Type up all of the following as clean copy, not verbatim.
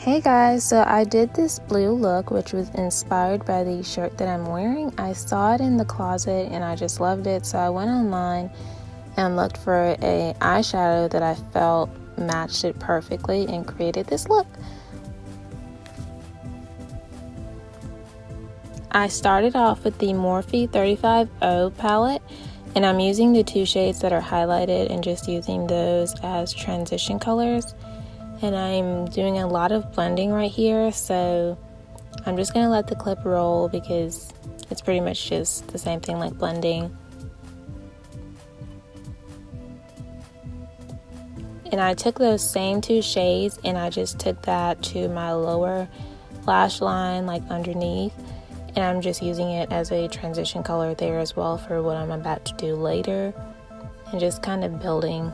Hey guys, so I did this blue look which was inspired by the shirt that I'm wearing. I saw it in the closet and I just loved it, so I went online and looked for a eyeshadow that I felt matched it perfectly and created this look. I started off with the Morphe 35O palette, and I'm using the two shades that are highlighted and just using those as transition colors. And I'm doing a lot of blending right here, so I'm just going to let the clip roll because it's pretty much just the same thing like blending. And I took those same two shades and I just took that to my lower lash line, like underneath, and I'm just using it as a transition color there as well for what I'm about to do later, and just kind of building.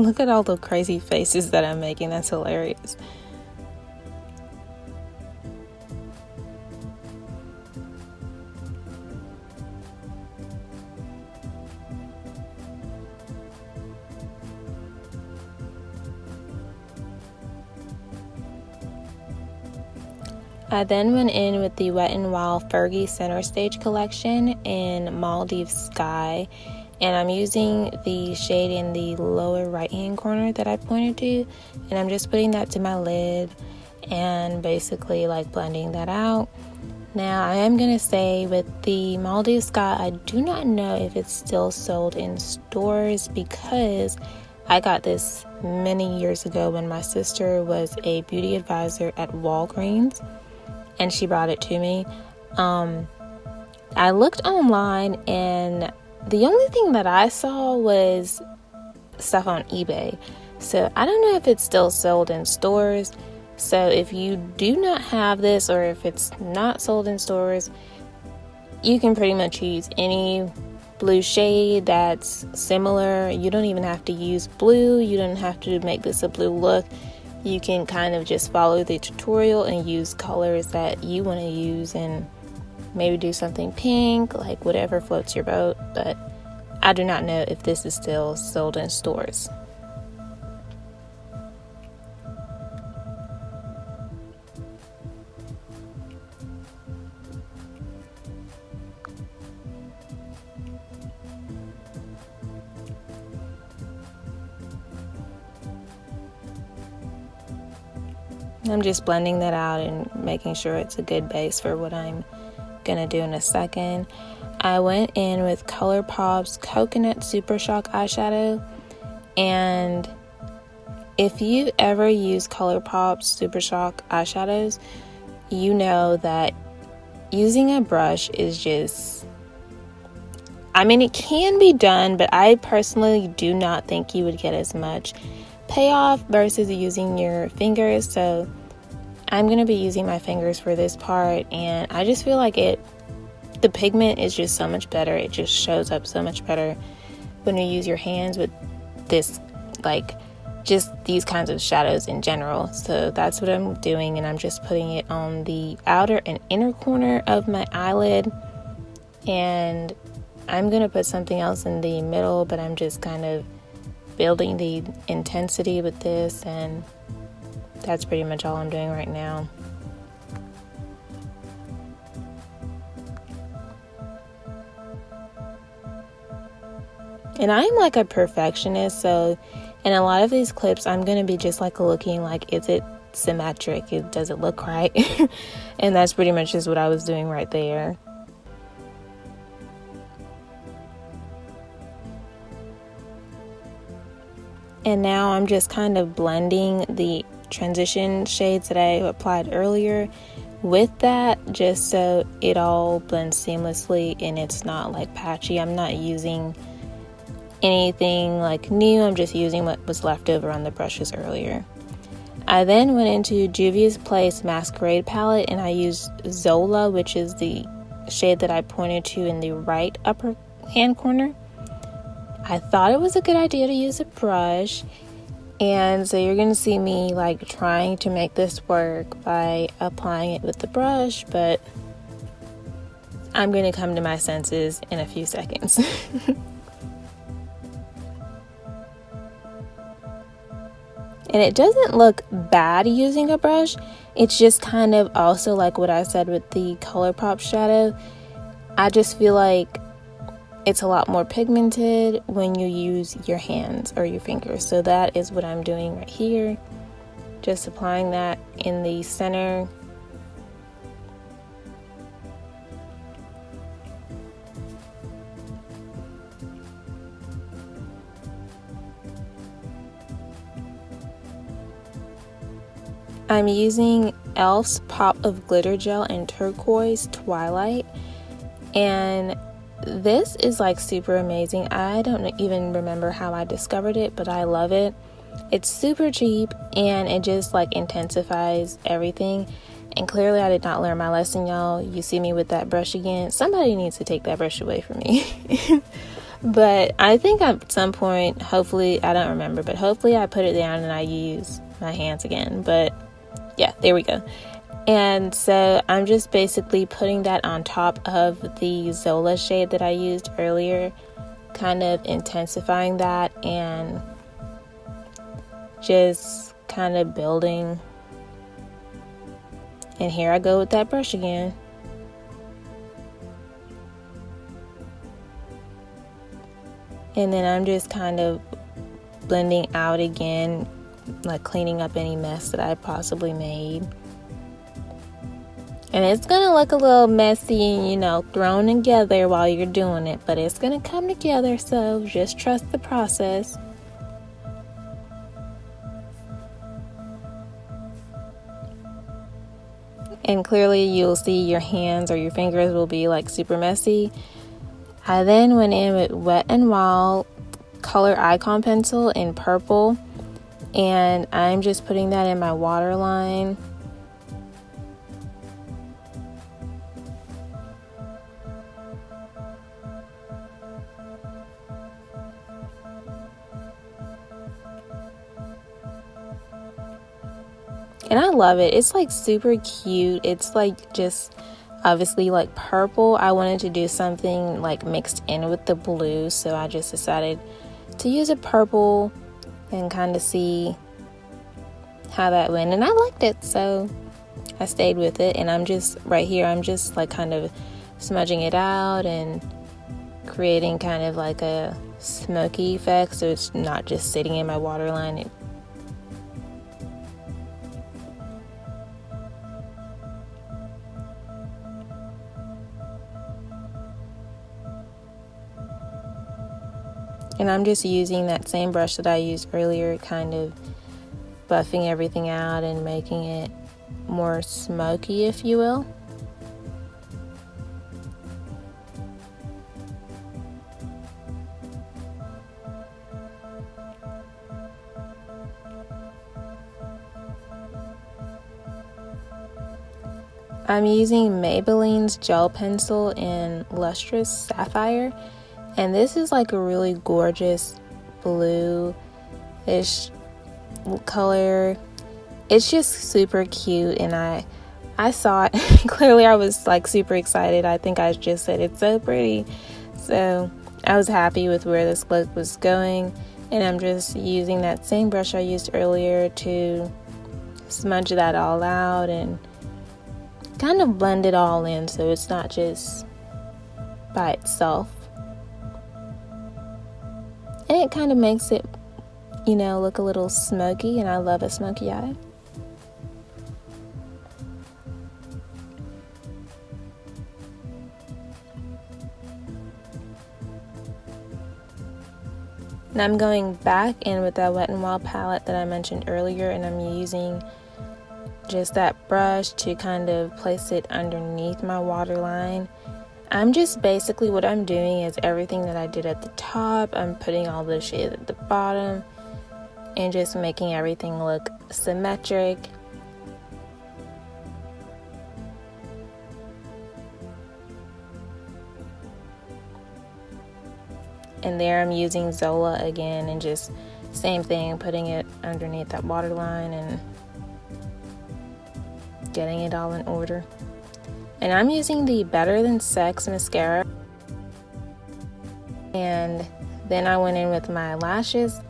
Look at all the crazy faces that I'm making, that's hilarious. I then went in with the Wet n Wild Fergie Centerstage collection in Maldives Sky, and I'm using the shade in the lower right hand corner that I pointed to, and I'm just putting that to my lid and basically like blending that out. Now I am going to say with the Maldives Sky, I do not know if it's still sold in stores because I got this many years ago when my sister was a beauty advisor at Walgreens and she brought it to me. I looked online and the only thing that I saw was stuff on eBay. So I don't know if it's still sold in stores. So if you do not have this, or if it's not sold in stores, you can pretty much use any blue shade that's similar. You don't even have to use blue. You don't have to make this a blue look. You can kind of just follow the tutorial and use colors that you want to use and maybe do something pink, like whatever floats your boat, but I do not know if this is still sold in stores. I'm just blending that out and making sure it's a good base for what I'm gonna do in a second. I went in with ColourPop's Coconut Supershock eyeshadow, and if you ever use ColourPop's Supershock eyeshadows, you know that using a brush is just, I mean, it can be done, but I personally do not think you would get as much payoff versus using your fingers. So I'm going to be using my fingers for this part, and I just feel like the pigment is just so much better. It just shows up so much better when you use your hands with this, like just these kinds of shadows in general. So that's what I'm doing, and I'm just putting it on the outer and inner corner of my eyelid, and I'm going to put something else in the middle, but I'm just kind of building the intensity with this, and that's pretty much all I'm doing right now. And I'm like a perfectionist, so in a lot of these clips I'm going to be just like looking like, is it symmetric? Does it look right? And that's pretty much just what I was doing right there. And now I'm just kind of blending the transition shades that I applied earlier with that, just so it all blends seamlessly and it's not like patchy. I'm not using anything like new, I'm just using what was left over on the brushes earlier. I then went into Juvia's Place Masquerade palette, and I used Zola, which is the shade that I pointed to in the right upper hand corner. I thought it was a good idea to use a brush, and so you're going to see me like trying to make this work by applying it with the brush, but I'm going to come to my senses in a few seconds. And it doesn't look bad using a brush. It's just kind of also like what I said with the ColourPop shadow. I just feel like it's a lot more pigmented when you use your hands or your fingers. So that is what I'm doing right here. Just applying that in the center. I'm using e.l.f.'s Pop of Glitter Gel in Turquoise Twilight, and this is like super amazing. I don't even remember how I discovered it, but I love it. It's super cheap and it just like intensifies everything. And clearly I did not learn my lesson, y'all. You see me with that brush again. Somebody needs to take that brush away from me. But I think at some point, hopefully, I don't remember, but hopefully I put it down and I use my hands again. But yeah, there we go. And so I'm just basically putting that on top of the Zola shade that I used earlier, kind of intensifying that and just kind of building. And here I go with that brush again. And then I'm just kind of blending out again, like cleaning up any mess that I possibly made. And it's gonna look a little messy and, you know, thrown together while you're doing it, but it's gonna come together, so just trust the process. And clearly you'll see your hands or your fingers will be like super messy. I then went in with Wet n Wild Color Icon Pencil in purple, and I'm just putting that in my waterline. And I love it. It's like super cute. It's like just obviously like purple. I wanted to do something like mixed in with the blue, so I just decided to use a purple and kind of see how that went, and I liked it, so I stayed with it. And I'm just right here, I'm just like kind of smudging it out and creating kind of like a smoky effect, so it's not just sitting in my waterline. And I'm just using that same brush that I used earlier, kind of buffing everything out and making it more smoky, if you will. I'm using Maybelline's gel pencil in Lustrous Sapphire. And this is like a really gorgeous blue-ish color. It's just super cute, and I saw it. Clearly I was like super excited. I think I just said it's so pretty. So I was happy with where this look was going, and I'm just using that same brush I used earlier to smudge that all out and kind of blend it all in so it's not just by itself. And it kind of makes it, you know, look a little smoky, and I love a smoky eye. And I'm going back in with that Wet n Wild palette that I mentioned earlier, and I'm using just that brush to kind of place it underneath my waterline. I'm just basically, what I'm doing is everything that I did at the top, I'm putting all the shade at the bottom and just making everything look symmetric. And there I'm using Zola again, and just same thing, putting it underneath that waterline and getting it all in order. And I'm using the Better Than Sex mascara. And then I went in with my lashes.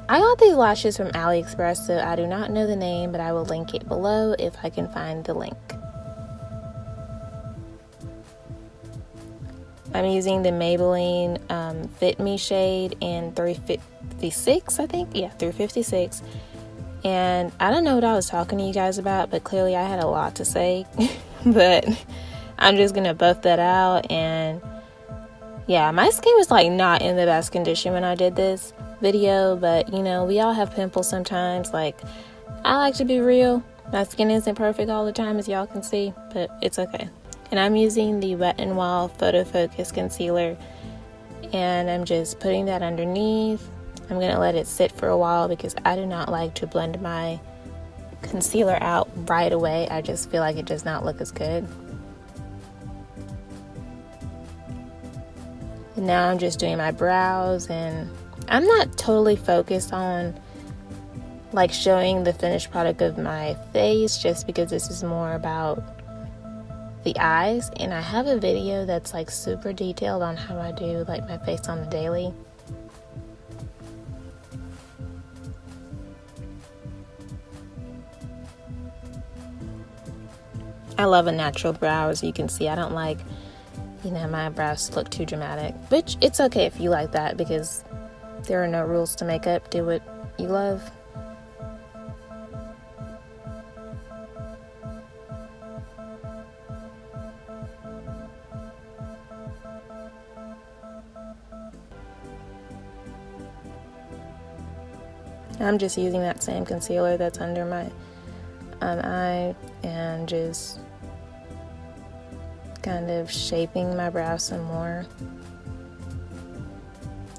I got these lashes from AliExpress, so I do not know the name, but I will link it below if I can find the link. I'm using the Maybelline Fit Me shade in 356, I think. Yeah, 356. And I don't know what I was talking to you guys about, but clearly I had a lot to say. But I'm just going to buff that out. And yeah, my skin was like not in the best condition when I did this video. But you know, we all have pimples sometimes. Like, I like to be real. My skin isn't perfect all the time, as y'all can see, but it's okay. And I'm using the Wet n Wild Photofocus concealer, and I'm just putting that underneath. I'm going to let it sit for a while because I do not like to blend my concealer out right away. I just feel like it does not look as good. And now I'm just doing my brows, and I'm not totally focused on like showing the finished product of my face, just because this is more about the eyes, and I have a video that's like super detailed on how I do like my face on the daily. I love a natural brow, as you can see. I don't like, you know, my brows look too dramatic, which it's okay if you like that, because there are no rules to makeup. Do what you love. I'm just using that same concealer that's under my eye and just kind of shaping my brow some more,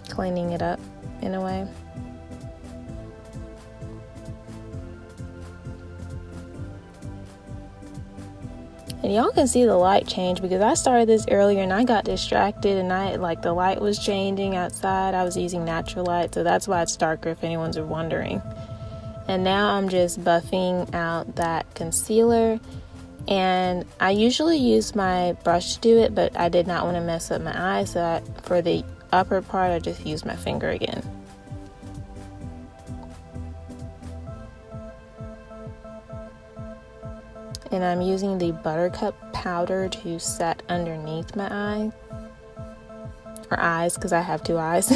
cleaning it up in a way. And y'all can see the light change, because I started this earlier and I got distracted, and the light was changing outside. I was using natural light, so that's why it's darker, if anyone's wondering. And now I'm just buffing out that concealer, and I usually use my brush to do it, but I did not want to mess up my eyes, so for the upper part I just used my finger again. And I'm using the Buttercup powder to set underneath my eye, or eyes, because I have two eyes.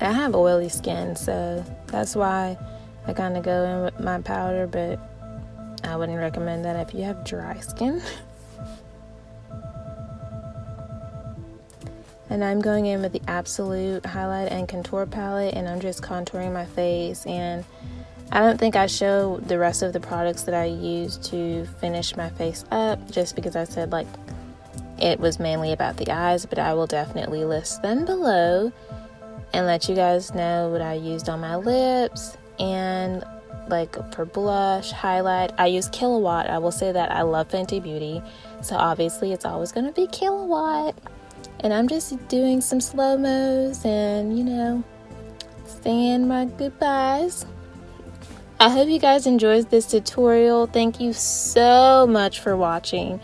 I have oily skin, so that's why I kind of go in with my powder, but I wouldn't recommend that if you have dry skin. And I'm going in with the Absolute Highlight and Contour Palette, and I'm just contouring my face. And I don't think I show the rest of the products that I use to finish my face up, just because I said like it was mainly about the eyes, but I will definitely list them below and let you guys know what I used on my lips. And like for blush, highlight, I use Killawat. I will say that I love Fenty Beauty, so obviously it's always going to be Killawat. And I'm just doing some slow-mos and, you know, saying my goodbyes. I hope you guys enjoyed this tutorial. Thank you so much for watching.